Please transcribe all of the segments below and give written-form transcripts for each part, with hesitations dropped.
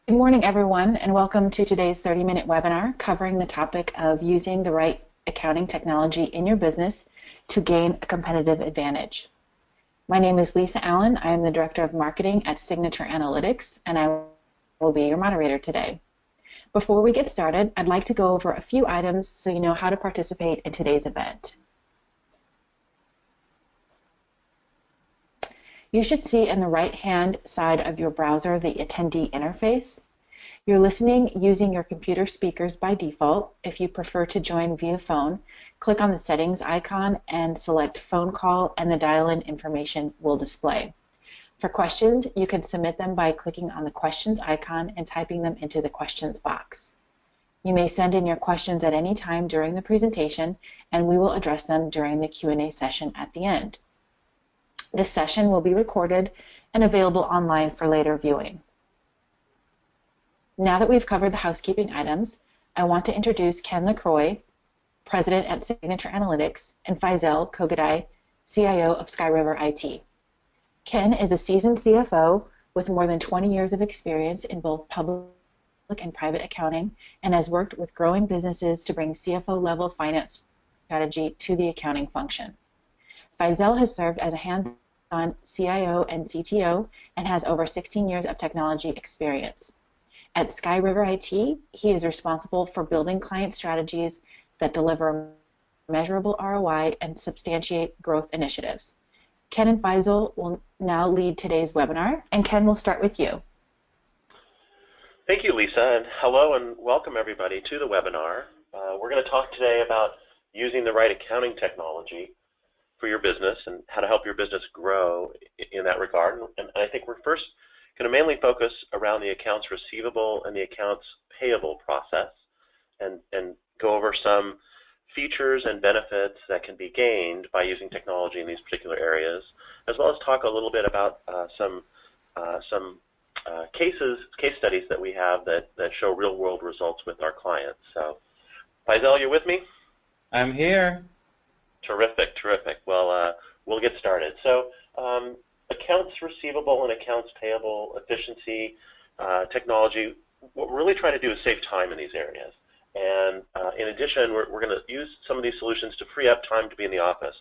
Good morning, everyone, and welcome to today's 30-minute webinar covering the topic of using the right accounting technology in your business to gain a competitive advantage. My name is Lisa Allen. I am the Director of Marketing at Signature Analytics, and I will be your moderator today. Before we get started, I'd like to go over a few items so you know how to participate in today's event. You should see in the right-hand side of your browser the attendee interface. You're listening using your computer speakers by default. If you prefer to join via phone, click on the settings icon and select phone call, and the dial-in information will display. For questions, you can submit them by clicking on the questions icon and typing them into the questions box. You may send in your questions at any time during the presentation, and we will address them during the Q&A session at the end. This session will be recorded and available online for later viewing. Now that we've covered the housekeeping items, I want to introduce Ken LaCroix, President at Signature Analytics, and Faisal Kogadai, CIO of SkyriverIT. Ken is a seasoned CFO with more than 20 years of experience in both public and private accounting, and has worked with growing businesses to bring CFO-level finance strategy to the accounting function. Faisal has served as a hands-on CIO and CTO and has over 16 years of technology experience. At SkyriverIT, he is responsible for building client strategies that deliver measurable ROI and substantiate growth initiatives. Ken and Faisal will now lead today's webinar, and Ken, will start with you. Thank you, Lisa, and hello and welcome everybody to the webinar. We're going to talk today about using the right accounting technology for your business and how to help your business grow in that regard. And I think we're first going to mainly focus around the accounts receivable and the accounts payable process and go over some features and benefits that can be gained by using technology in these particular areas, as well as talk a little bit about some case studies that we have that show real-world results with our clients. So, Faisal, you with me? I'm here. Terrific, terrific. Well, we'll get started. So, accounts receivable and accounts payable efficiency technology, what we're really trying to do is save time in these areas. And in addition, we're going to use some of these solutions to free up time to be in the office.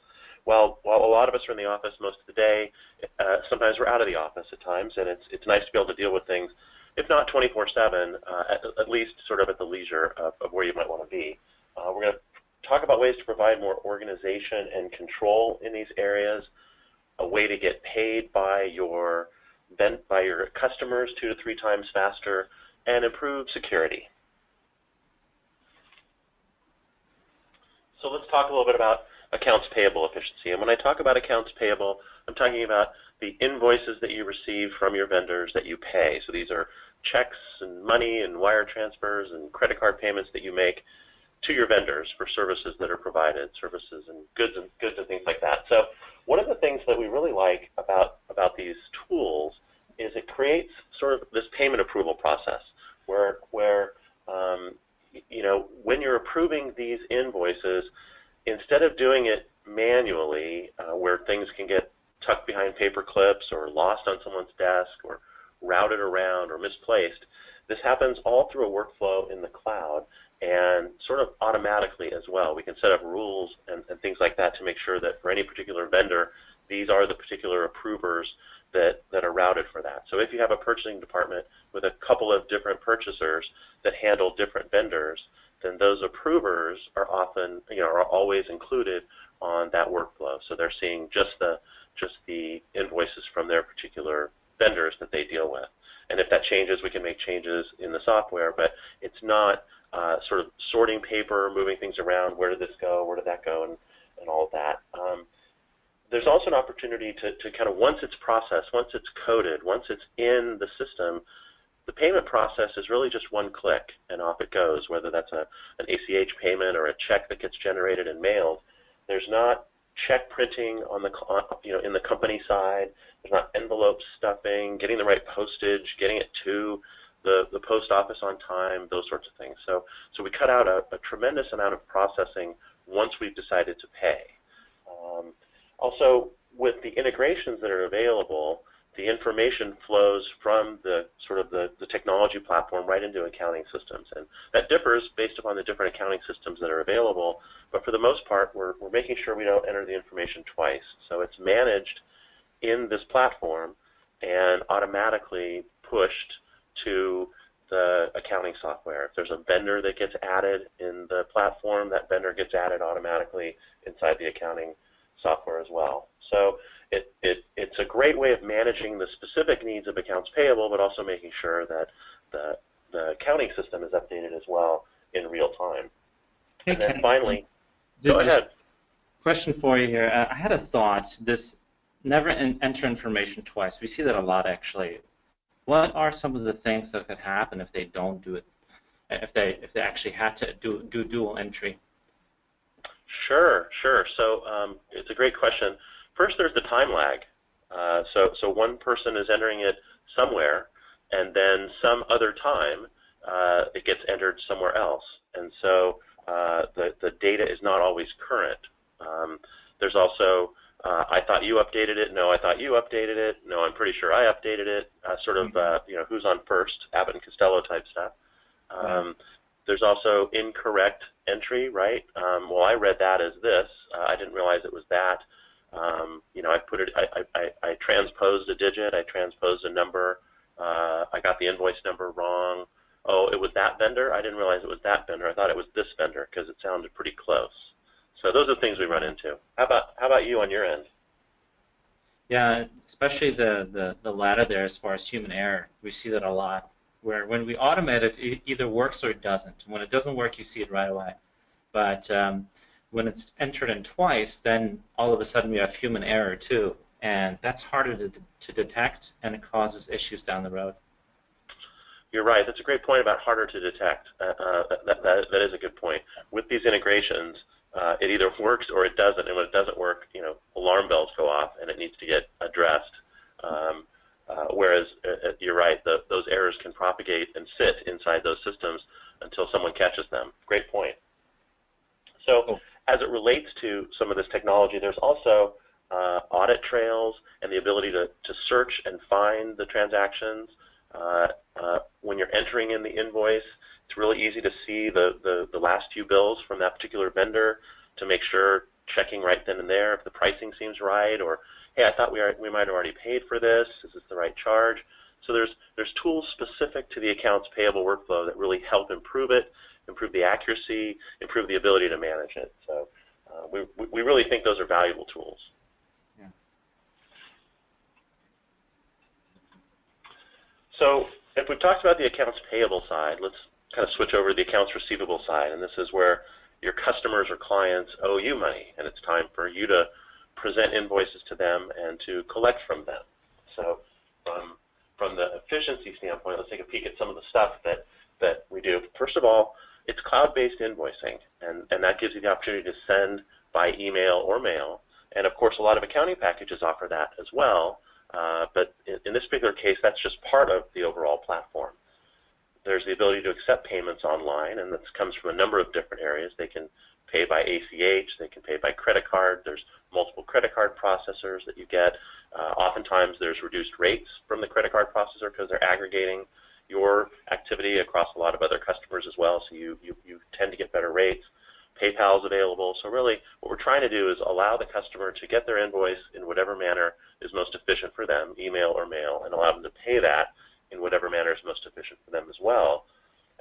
While a lot of us are in the office most of the day, sometimes we're out of the office at times, and it's nice to be able to deal with things, if not 24/7, at least sort of at the leisure of where you might want to be. We're going to talk about ways to provide more organization and control in these areas, a way to get paid by your customers 2 to 3 times faster, and improve security. So let's talk a little bit about accounts payable efficiency. And when I talk about accounts payable, I'm talking about the invoices that you receive from your vendors that you pay. So these are checks and money and wire transfers and credit card payments that you make to your vendors for services that are provided, services and goods and things like that. So one of the things that we really like about these tools is it creates sort of this payment approval process where you know, when you're approving these invoices, instead of doing it manually, where things can get tucked behind paper clips or lost on someone's desk or routed around or misplaced, this happens all through a workflow in the cloud and sort of automatically as well. We can set up rules and things like that to make sure that for any particular vendor, these are the particular approvers that are routed for that. So if you have a purchasing department with a couple of different purchasers that handle different vendors, then those approvers are often, are always included on that workflow. So they're seeing just the invoices from their particular vendors that they deal with. And if that changes, we can make changes in the software, but it's not sort of sorting paper, moving things around, where did this go, where did that go, and all of that. There's also an opportunity to kind of, once it's processed, once it's coded, once it's in the system, the payment process is really just one click and off it goes, whether that's an ACH payment or a check that gets generated and mailed. There's not check printing on the in the company side. There's not envelope stuffing, getting the right postage, getting it to the post office on time, those sorts of things. So we cut out a tremendous amount of processing once we've decided to pay. Also, with the integrations that are available, the information flows from the sort of the technology platform right into accounting systems. And that differs based upon the different accounting systems that are available, but for the most part, we're making sure we don't enter the information twice. So it's managed in this platform and automatically pushed to the accounting software. If there's a vendor that gets added in the platform, that vendor gets added automatically inside the accounting software as well. So it's a great way of managing the specific needs of accounts payable, but also making sure that the accounting system is updated as well in real time. Hey, and then Ken, finally, go ahead. Question for you here. I had a thought. This never enter information twice. We see that a lot, actually. What are some of the things that could happen if they don't do it? If they actually had to do dual entry? Sure. So it's a great question. First, there's the time lag. So one person is entering it somewhere, and then some other time it gets entered somewhere else. And so the data is not always current. There's also, I thought you updated it. No, I thought you updated it. No, I'm pretty sure I updated it. Sort of, who's on first, Abbott and Costello type stuff. There's also incorrect entry, right? Well, I read that as this. I didn't realize it was that. I transposed a digit. I transposed a number. I got the invoice number wrong. Oh, it was that vendor? I didn't realize it was that vendor. I thought it was this vendor because it sounded pretty close. So those are the things we run into. How about you on your end? Yeah, especially the latter there as far as human error. We see that a lot, where when we automate it, it either works or it doesn't. When it doesn't work, you see it right away. But when it's entered in twice, then all of a sudden we have human error too. And that's harder to detect, and it causes issues down the road. You're right. That's a great point about harder to detect. That is a good point. With these integrations, it either works or it doesn't, and when it doesn't work, alarm bells go off and it needs to get addressed. Whereas you're right, those errors can propagate and sit inside those systems until someone catches them. Great point. So as it relates to some of this technology, there's also audit trails and the ability to search and find the transactions. When you're entering in the invoice, it's really easy to see the last few bills from that particular vendor to make sure, checking right then and there if the pricing seems right, or hey, I thought we might have already paid for this. Is this the right charge? So there's tools specific to the accounts payable workflow that really help improve it, improve the accuracy, improve the ability to manage it. So we really think those are valuable tools. Yeah. So if we've talked about the accounts payable side, let's kind of switch over to the accounts receivable side. And this is where your customers or clients owe you money, and it's time for you to present invoices to them and to collect from them. So from the efficiency standpoint, let's take a peek at some of the stuff that we do. First of all, it's cloud-based invoicing, and that gives you the opportunity to send by email or mail. And of course, a lot of accounting packages offer that as well. But in this particular case, that's just part of the overall platform. There's the ability to accept payments online, and this comes from a number of different areas. They can pay by ACH, they can pay by credit card. There's multiple credit card processors that you get. Oftentimes there's reduced rates from the credit card processor because they're aggregating your activity across a lot of other customers as well, so you tend to get better rates. PayPal is available. So really what we're trying to do is allow the customer to get their invoice in whatever manner is most efficient for them, email or mail, and allow them to pay that in whatever manner is most efficient for them as well.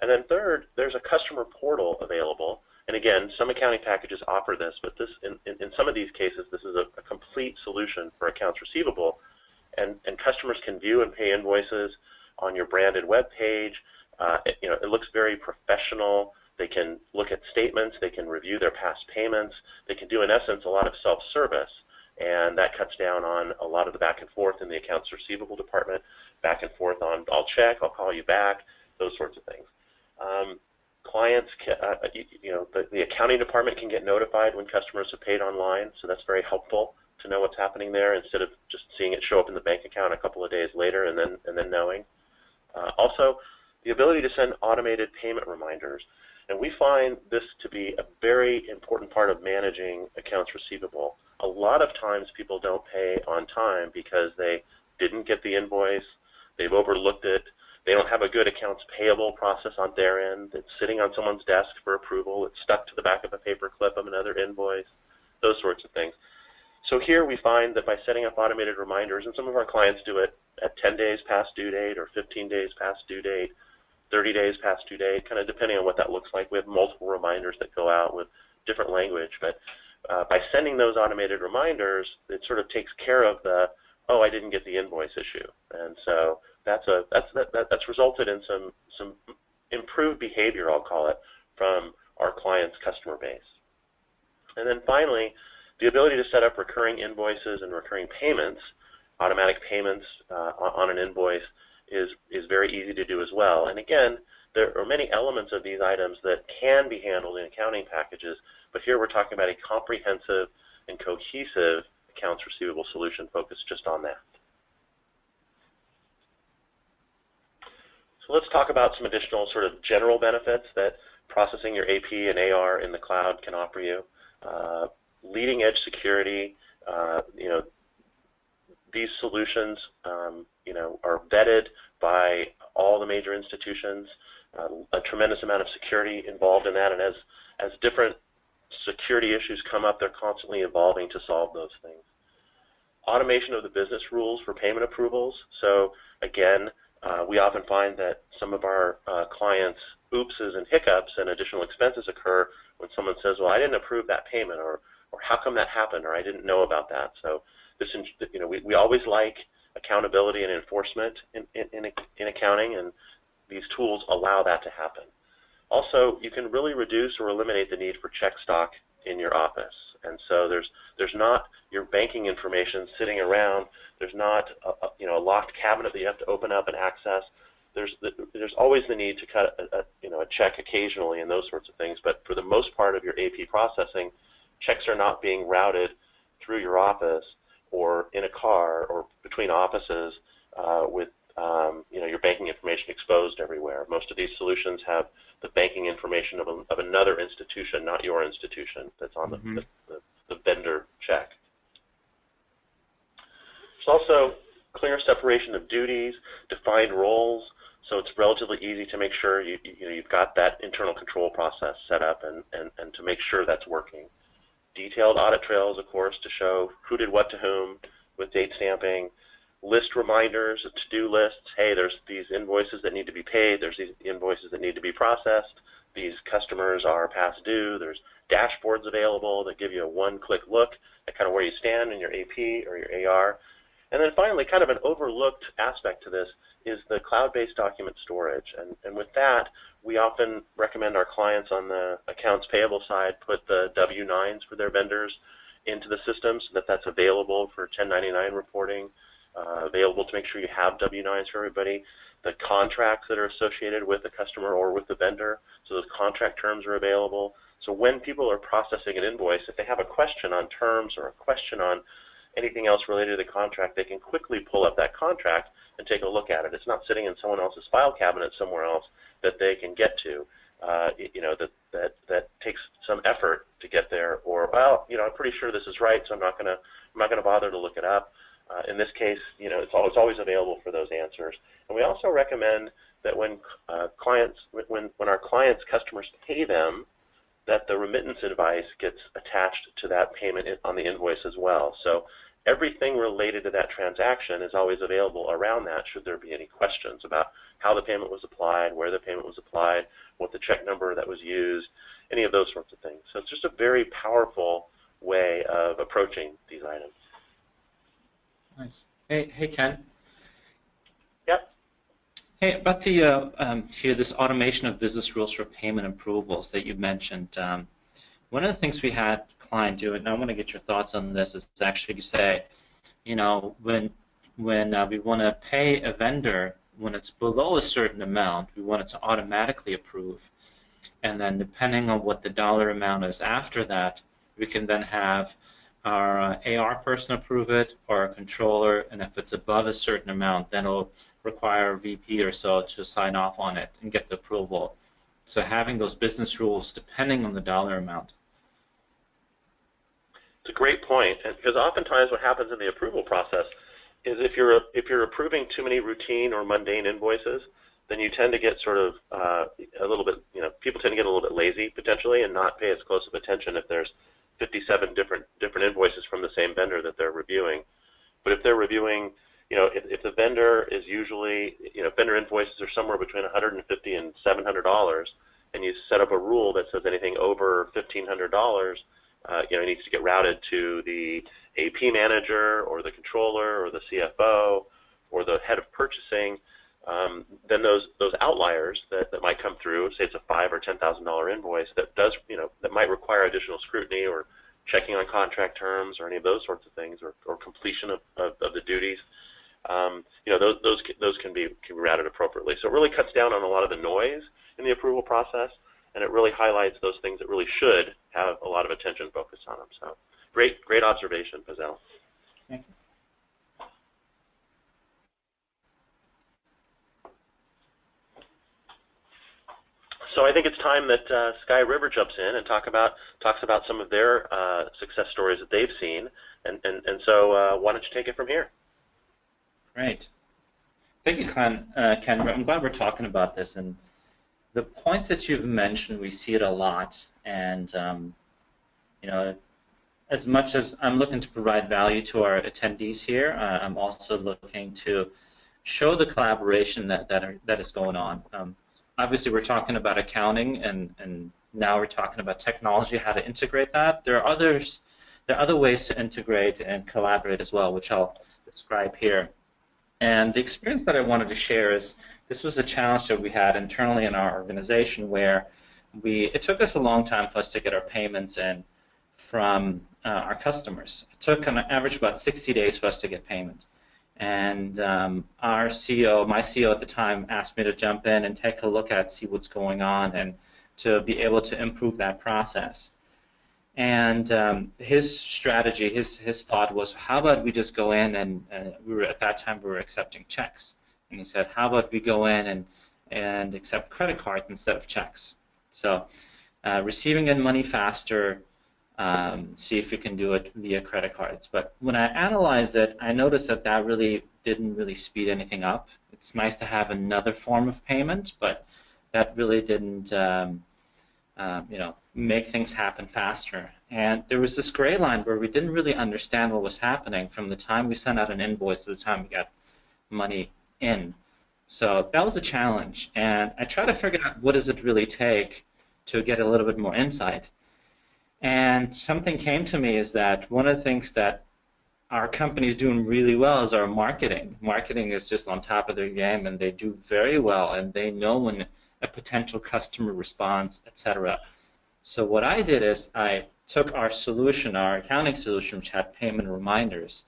And then third, there's a customer portal available. And again, some accounting packages offer this, but this, in some of these cases, this is a complete solution for accounts receivable. And customers can view and pay invoices on your branded web page. It looks very professional. They can look at statements. They can review their past payments. They can do, in essence, a lot of self-service. And that cuts down on a lot of the back and forth in the accounts receivable department, back and forth on, I'll check, I'll call you back, those sorts of things. Clients, the accounting department can get notified when customers have paid online, so that's very helpful to know what's happening there instead of just seeing it show up in the bank account a couple of days later and then knowing. Also, the ability to send automated payment reminders. And we find this to be a very important part of managing accounts receivable. A lot of times people don't pay on time because they didn't get the invoice, they've overlooked it, they don't have a good accounts payable process on their end, it's sitting on someone's desk for approval, it's stuck to the back of a paper clip of another invoice, those sorts of things. So here we find that by setting up automated reminders, and some of our clients do it at 10 days past due date or 15 days past due date, 30 days past due date, kind of depending on what that looks like. We have multiple reminders that go out with different language, but by sending those automated reminders, it sort of takes care of the, oh, I didn't get the invoice issue. And so that's resulted in some improved behavior, I'll call it, from our client's customer base. And then finally, the ability to set up recurring invoices and recurring payments, automatic payments on an invoice, is very easy to do as well. And again, there are many elements of these items that can be handled in accounting packages, but here we're talking about a comprehensive and cohesive accounts receivable solution focused just on that. So let's talk about some additional sort of general benefits that processing your AP and AR in the cloud can offer you. Leading edge security, these solutions, are vetted by all the major institutions. A tremendous amount of security involved in that, and as different security issues come up, they're constantly evolving to solve those things. Automation of the business rules for payment approvals. So again, we often find that some of our clients' oopses and hiccups and additional expenses occur when someone says, well, I didn't approve that payment, or how come that happened, or I didn't know about that. So this, we always like accountability and enforcement in accounting, and these tools allow that to happen. Also, you can really reduce or eliminate the need for check stock in your office. And so there's not your banking information sitting around. There's not a locked cabinet that you have to open up and access. There's always the need to cut a check occasionally and those sorts of things. But for the most part of your AP processing, checks are not being routed through your office or in a car or between offices with your banking information exposed everywhere. Most of these solutions have the banking information of another institution, not your institution, that's on the vendor check. There's also clear separation of duties, defined roles, so it's relatively easy to make sure you've got that internal control process set up and to make sure that's working. Detailed audit trails, of course, to show who did what to whom with date stamping. List reminders, to-do lists. Hey, there's these invoices that need to be paid. There's these invoices that need to be processed. These customers are past due. There's dashboards available that give you a one-click look at kind of where you stand in your AP or your AR. And then finally, kind of an overlooked aspect to this is the cloud-based document storage. And with that, we often recommend our clients on the accounts payable side put the W-9s for their vendors into the system so that that's available for 1099 reporting, available to make sure you have W-9s for everybody. The contracts that are associated with the customer or with the vendor, so those contract terms are available. So when people are processing an invoice, if they have a question on terms or a question on anything else related to the contract, they can quickly pull up that contract and take a look at it. It's not sitting in someone else's file cabinet somewhere else that they can get to. That takes some effort to get there. Or, well, I'm pretty sure this is right, so I'm not gonna bother to look it up. In this case, it's always available for those answers. And we also recommend that when our clients' customers pay them, that the remittance advice gets attached to that payment on the invoice as well. So everything related to that transaction is always available around that should there be any questions about how the payment was applied, where the payment was applied, what the check number that was used, any of those sorts of things. So it's just a very powerful way of approaching these items. Nice. Hey, Ken. Yep. Hey, about the this automation of business rules for payment approvals that you mentioned. One of the things we had a client do, and I want to get your thoughts on this, is actually say, when we want to pay a vendor, when it's below a certain amount, we want it to automatically approve, and then depending on what the dollar amount is after that, we can then have our AR person approve it, or a controller, and if it's above a certain amount, then it'll require a VP or so to sign off on it and get the approval. So having those business rules depending on the dollar amount. It's a great point, because oftentimes what happens in the approval process is if you're approving too many routine or mundane invoices, then you tend to get sort of a little bit, people tend to get a little bit lazy potentially and not pay as close of attention if there's 57 different invoices from the same vendor that they're reviewing. But if they're reviewing, if the vendor is usually, vendor invoices are somewhere between $150 and $700, and you set up a rule that says anything over $1,500, needs to get routed to the AP manager or the controller or the CFO or the head of purchasing, then those outliers that might come through, say it's a $5,000 or $10,000 invoice that does, that might require additional scrutiny or checking on contract terms or any of those sorts of things, or completion of the duties, those can be routed appropriately. So it really cuts down on a lot of the noise in the approval process, and it really highlights those things that really should have a lot of attention focused on them. So great observation, Faisal. Thank you. So I think it's time that SkyRiver jumps in and talks about some of their success stories that they've seen, and so why don't you take it from here? Great. Thank you, Ken. I'm glad we're talking about this, and the points that you've mentioned, we see it a lot, and as much as I'm looking to provide value to our attendees here, I'm also looking to show the collaboration that is going on. Obviously, we're talking about accounting, and now we're talking about technology, how to integrate that. There are other ways to integrate and collaborate as well, which I'll describe here. And the experience that I wanted to share is this was a challenge that we had internally in our organization, where it took us a long time for us to get our payments in from our customers. It took on average about 60 days for us to get payment. And our CEO, my CEO at the time, asked me to jump in and take a look at, see what's going on, and to be able to improve that process. And his strategy, his thought was, how about we just go in and at that time we were accepting checks. And he said, how about we go in and accept credit cards instead of checks? So receiving in money faster, see if we can do it via credit cards. But when I analyzed it, I noticed that really didn't really speed anything up. It's nice to have another form of payment, but that really didn't make things happen faster. And there was this gray line where we didn't really understand what was happening from the time we sent out an invoice to the time we got money in. So that was a challenge, and I tried to figure out what does it really take to get a little bit more insight. And something came to me is that one of the things that our company is doing really well is our marketing. Marketing is just on top of their game, and they do very well, and they know when a potential customer responds, etc. So what I did is I took our solution, our accounting solution, which had payment reminders,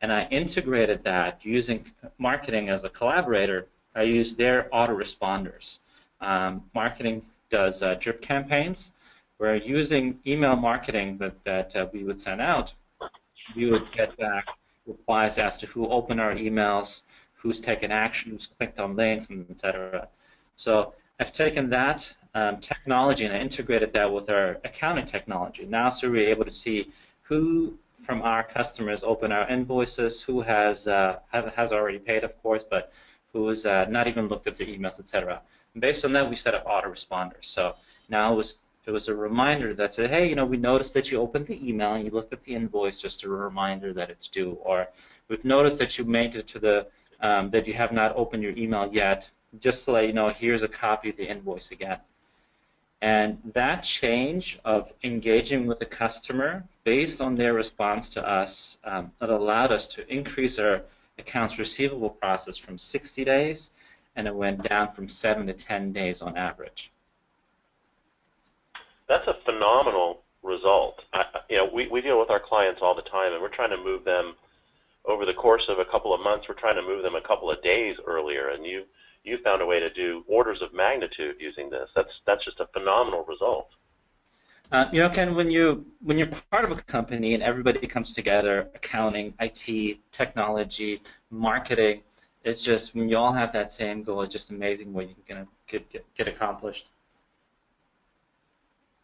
and I integrated that using marketing as a collaborator. I used their autoresponders. Marketing does drip campaigns. We're using email marketing that we would send out. We would get back replies as to who opened our emails, who's taken action, who's clicked on links, and etc. So I've taken that technology and I integrated that with our accounting technology. Now, so we're able to see who from our customers open our invoices, who has already paid, of course, but who has not even looked at their emails, etc. And based on that, we set up autoresponders. So now it was a reminder that said, hey, we noticed that you opened the email and you looked at the invoice, just a reminder that it's due. Or we've noticed that you made it to the that you have not opened your email yet. Just to let you know, here's a copy of the invoice again. And that change of engaging with the customer based on their response to us, it allowed us to increase our accounts receivable process from 60 days, and it went down from 7 to 10 days on average. That's a phenomenal result. We deal with our clients all the time, and we're trying to move them over the course of a couple of months. We're trying to move them a couple of days earlier, and you found a way to do orders of magnitude using this. That's just a phenomenal result. Ken, when you're part of a company and everybody comes together, accounting, IT, technology, marketing, it's just when you all have that same goal, it's just amazing what you can get accomplished.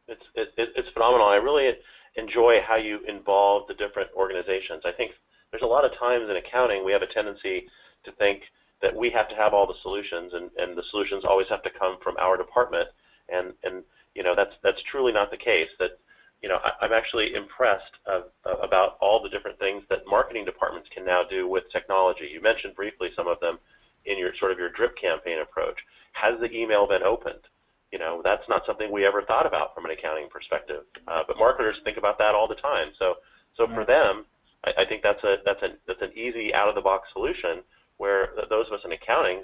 It's phenomenal. I really enjoy how you involve the different organizations. I think there's a lot of times in accounting we have a tendency to think that we have to have all the solutions, and the solutions always have to come from our department, and that's truly not the case. That I'm actually impressed about all the different things that marketing departments can now do with technology. You mentioned briefly some of them in your drip campaign approach. Has the email been opened? That's not something we ever thought about from an accounting perspective, but marketers think about that all the time. So for them, I think that's an easy out-of-the-box solution where those of us in accounting,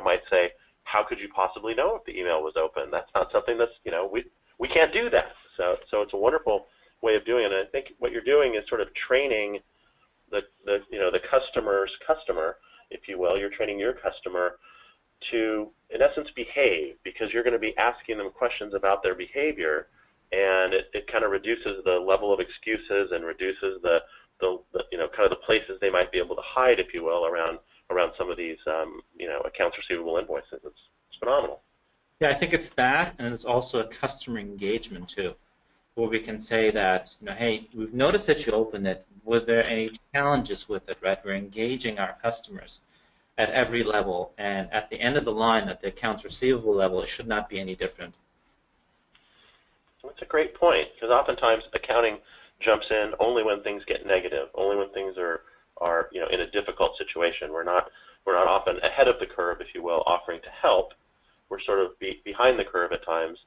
might say, how could you possibly know if the email was open? That's not something that's, we can't do that. So it's a wonderful way of doing it. And I think what you're doing is sort of training the customer's customer, if you will. You're training your customer to, in essence, behave, because you're going to be asking them questions about their behavior, and it kind of reduces the level of excuses and reduces the kind of the places they might be able to hide, if you will, around some of these accounts receivable invoices. It's phenomenal. Yeah, I think it's that, and it's also a customer engagement too, where we can say that, hey, we've noticed that you opened it. Were there any challenges with it, right? We're engaging our customers at every level, and at the end of the line, at the accounts receivable level, it should not be any different. That's a great point, because oftentimes accounting jumps in only when things get negative, only when things are in a difficult situation. We're not often ahead of the curve, if you will, offering to help. We're sort of behind the curve at times,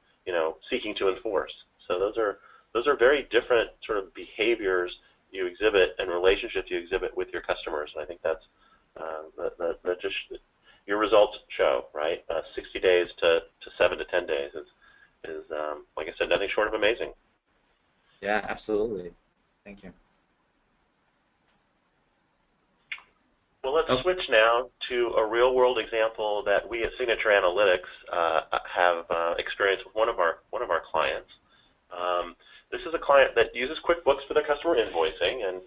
seeking to enforce. So those are very different sort of behaviors you exhibit and relationships you exhibit with your customers. And I think that's just your results show, right? 60 days to 7 to 10 days is like I said, nothing short of amazing. Yeah, absolutely. Thank you. Well, let's switch now to a real-world example that we at Signature Analytics have experienced with one of our clients. This is a client that uses QuickBooks for their customer invoicing, and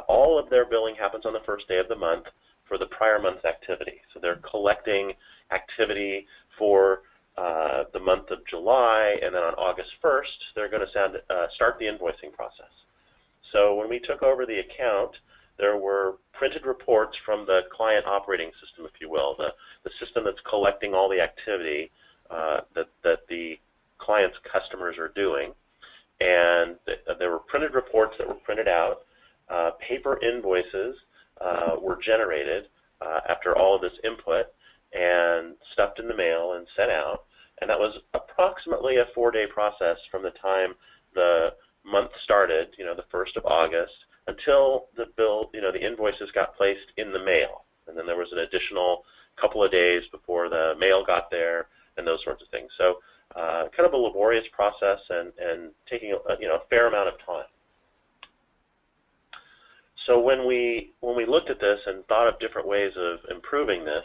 all of their billing happens on the first day of the month for the prior month's activity. So they're collecting activity for the month of July, and then on August 1st, they're going to start the invoicing process. So when we took over the account, there were printed reports from the client operating system, if you will, the system that's collecting all the activity that the client's customers are doing. And there were printed reports that were printed out. Paper invoices were generated after all of this input and stuffed in the mail and sent out. And that was approximately a 4-day process from the time the month started, the 1st of August, until the invoices got placed in the mail. And then there was an additional couple of days before the mail got there and those sorts of things. So kind of a laborious process and taking a fair amount of time. So when we looked at this and thought of different ways of improving this,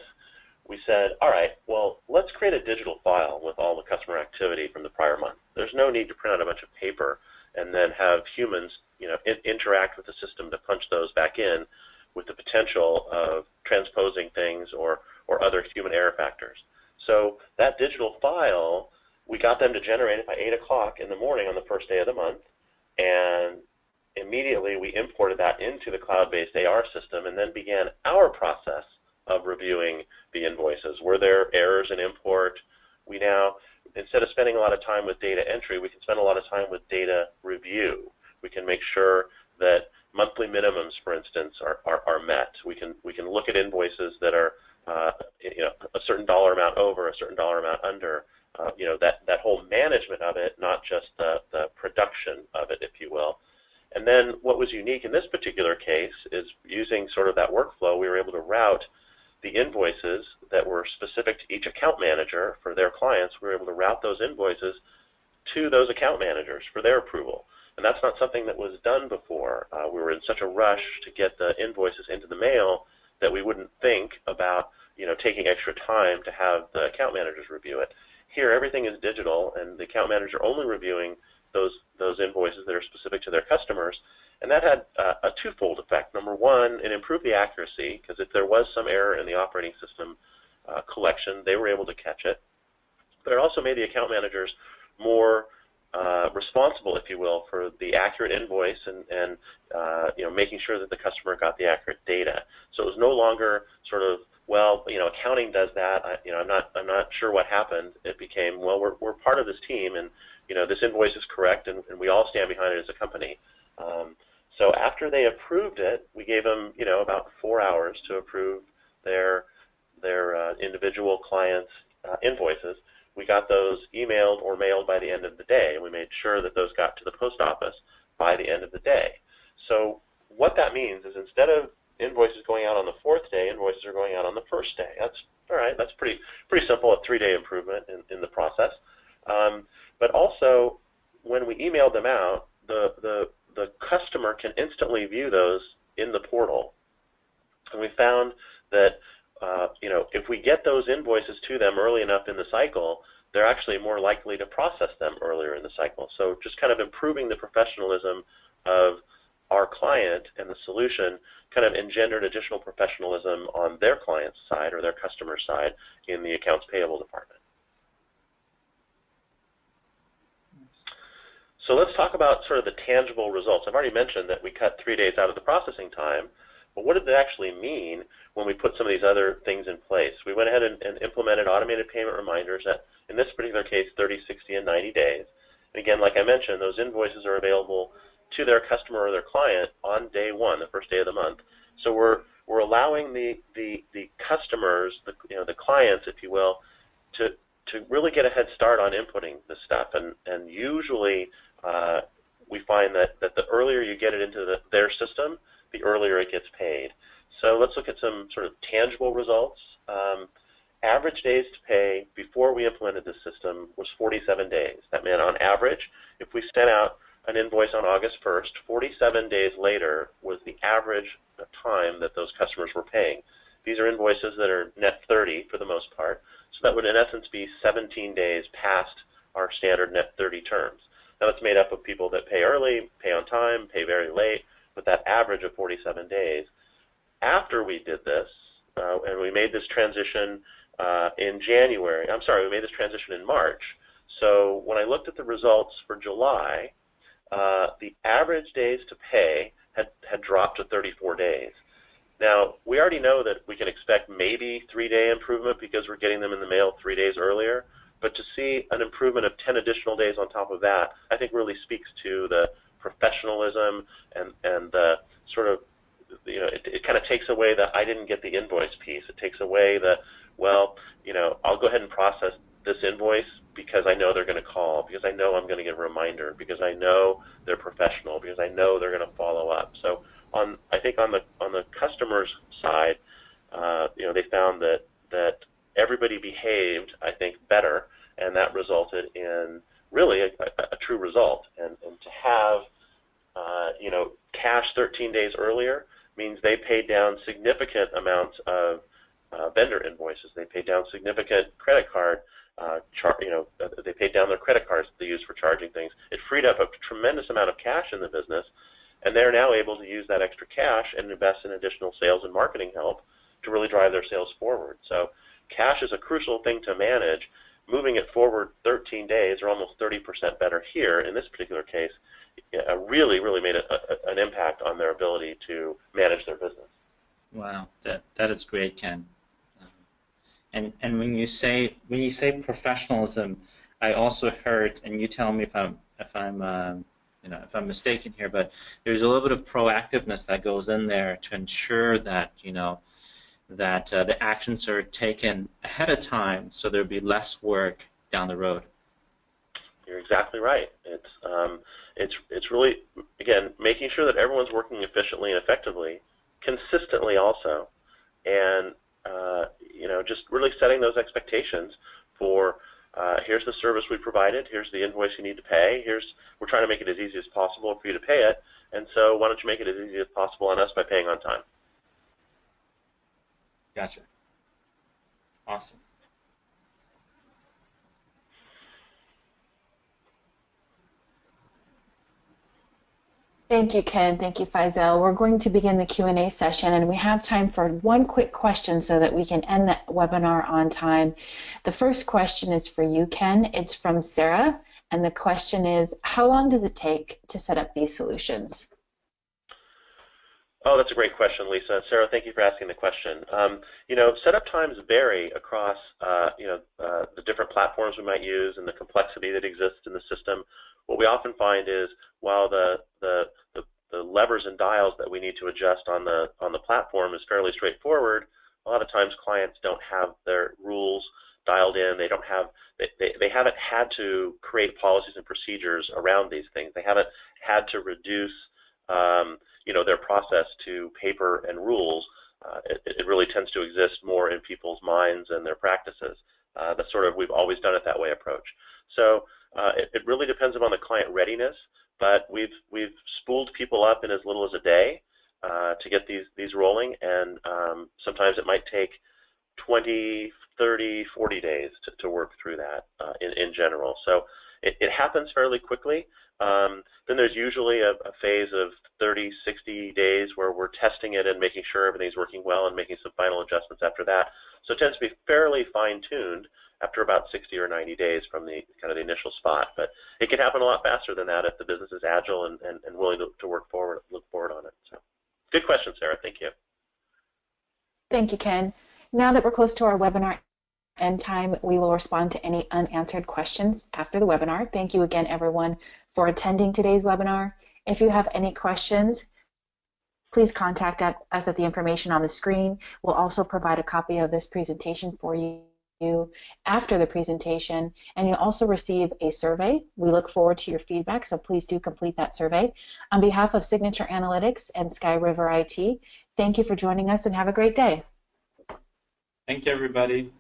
we said, all right, well, let's create a digital file with all the customer activity from the prior month. There's no need to print out a bunch of paper and then have humans interact with the system to punch those back in, with the potential of transposing things or other human error factors. So that digital file, we got them to generate it by 8 o'clock in the morning on the first day of the month, and immediately we imported that into the cloud-based AR system and then began our process of reviewing the invoices. Were there errors in import? We now, instead of spending a lot of time with data entry, we can spend a lot of time with data review. We can make sure that monthly minimums, for instance, are met. We can look at invoices that are a certain dollar amount over, a certain dollar amount under. That whole management of it, not just the production of it, if you will. And then what was unique in this particular case is using sort of that workflow, we were able to route the invoices that were specific to each account manager for their clients. We were able to route those invoices to those account managers for their approval. And that's not something that was done before. We were in such a rush to get the invoices into the mail that we wouldn't think about taking extra time to have the account managers review it. Here, everything is digital, and the account manager only reviewing those invoices that are specific to their customers. And that had a twofold effect. Number one, it improved the accuracy, because if there was some error in the operating system collection, they were able to catch it. But it also made the account managers more responsible, if you will, for the accurate invoice and making sure that the customer got the accurate data. So it was no longer sort of, well, accounting does that. I'm not sure what happened. It became, well, we're part of this team, and this invoice is correct, and we all stand behind it as a company. So after they approved it, we gave them about 4 hours to approve their individual clients' invoices. We got those emailed or mailed by the end of the day, and we made sure that those got to the post office by the end of the day. So what that means is instead of invoices going out on the 4th day, invoices are going out on the 1st day. That's all right. That's pretty simple, a 3-day improvement in the process. But also, when we emailed them out, the customer can instantly view those in the portal. And we found that if we get those invoices to them early enough in the cycle, they're actually more likely to process them earlier in the cycle. So just kind of improving the professionalism of our client and the solution kind of engendered additional professionalism on their client's side or their customer side in the accounts payable department. So let's talk about sort of the tangible results. I've already mentioned that we cut 3 days out of the processing time, but what did that actually mean when we put some of these other things in place? We went ahead and implemented automated payment reminders at, in this particular case, 30, 60, and 90 days. And again, like I mentioned, those invoices are available to their customer or their client on day 1, the first day of the month. So we're allowing the customers, the clients, if you will, to really get a head start on inputting this stuff. And usually we find that the earlier you get it into their system, the earlier it gets paid. So let's look at some sort of tangible results. Average days to pay before we implemented this system was 47 days. That meant on average, if we sent out an invoice on August 1st, 47 days later was the average time that those customers were paying. These are invoices that are net 30 for the most part, so that would in essence be 17 days past our standard net 30 terms. Now it's made up of people that pay early, pay on time, pay very late, with that average of 47 days. After we did this, and we made this transition in January, we made this transition in March. So when I looked at the results for July, the average days to pay had dropped to 34 days. Now, we already know that we can expect maybe 3-day improvement because we're getting them in the mail 3 days earlier, but to see an improvement of 10 additional days on top of that, I think really speaks to the professionalism and the sort of, it kind of takes away the I didn't get the invoice piece. It takes away the, well, I'll go ahead and process this invoice because I know they're going to call, because I know I'm going to get a reminder, because I know they're professional, because I know they're going to follow up. So I think on the customer's side, they found that everybody behaved, I think, better, and that resulted in really a true result. And to have cash 13 days earlier means they paid down significant amounts of vendor invoices. They paid down significant credit card. They paid down their credit cards that they use for charging things. It freed up a tremendous amount of cash in the business, and they're now able to use that extra cash and invest in additional sales and marketing help to really drive their sales forward. So cash is a crucial thing to manage. Moving it forward 13 days, or almost 30% better here in this particular case, really made an impact on their ability to manage their business. Wow, that is great, Ken. And when you say professionalism, I also heard, and you tell me if I'm mistaken here, but there's a little bit of proactiveness that goes in there to ensure that that the actions are taken ahead of time, so there'll be less work down the road. You're exactly right. It's really, again, making sure that everyone's working efficiently and effectively, consistently also, and just really setting those expectations for here's the service we provided, here's the invoice you need to pay, we're trying to make it as easy as possible for you to pay it, and so why don't you make it as easy as possible on us by paying on time. Gotcha. Awesome. Thank you, Ken. Thank you, Faisal. We're going to begin the Q&A session, and we have time for one quick question so that we can end the webinar on time. The first question is for you, Ken. It's from Sarah, And the question is, how long does it take to set up these solutions? Oh, that's a great question, Lisa. Sarah, thank you for asking the question. Setup times vary across the different platforms we might use and the complexity that exists in the system. What we often find is while the levers and dials that we need to adjust on the platform is fairly straightforward, a lot of times clients don't have their rules dialed in. They don't have they haven't had to create policies and procedures around these things. They haven't had to reduce their process to paper and rules. It really tends to exist more in people's minds and their practices. That's sort of, we've always done it that way approach. So it really depends upon the client readiness, but we've spooled people up in as little as a day to get these rolling, and sometimes it might take 20, 30, 40 days to work through that in general. So it happens fairly quickly. Then there's usually a phase of 30, 60 days where we're testing it and making sure everything's working well and making some final adjustments after that. So it tends to be fairly fine-tuned after about 60 or 90 days from the kind of the initial spot. But it can happen a lot faster than that if the business is agile and willing to look forward on it. So good question, Sarah. Thank you. Thank you, Ken. Now that we're close to our webinar end time, we will respond to any unanswered questions after the webinar. Thank you again, everyone, for attending today's webinar. If you have any questions, please contact us at the information on the screen. We'll also provide a copy of this presentation for you after the presentation, and you'll also receive a survey. We look forward to your feedback, so please do complete that survey. On behalf of Signature Analytics and SkyriverIT, thank you for joining us and have a great day. Thank you, everybody.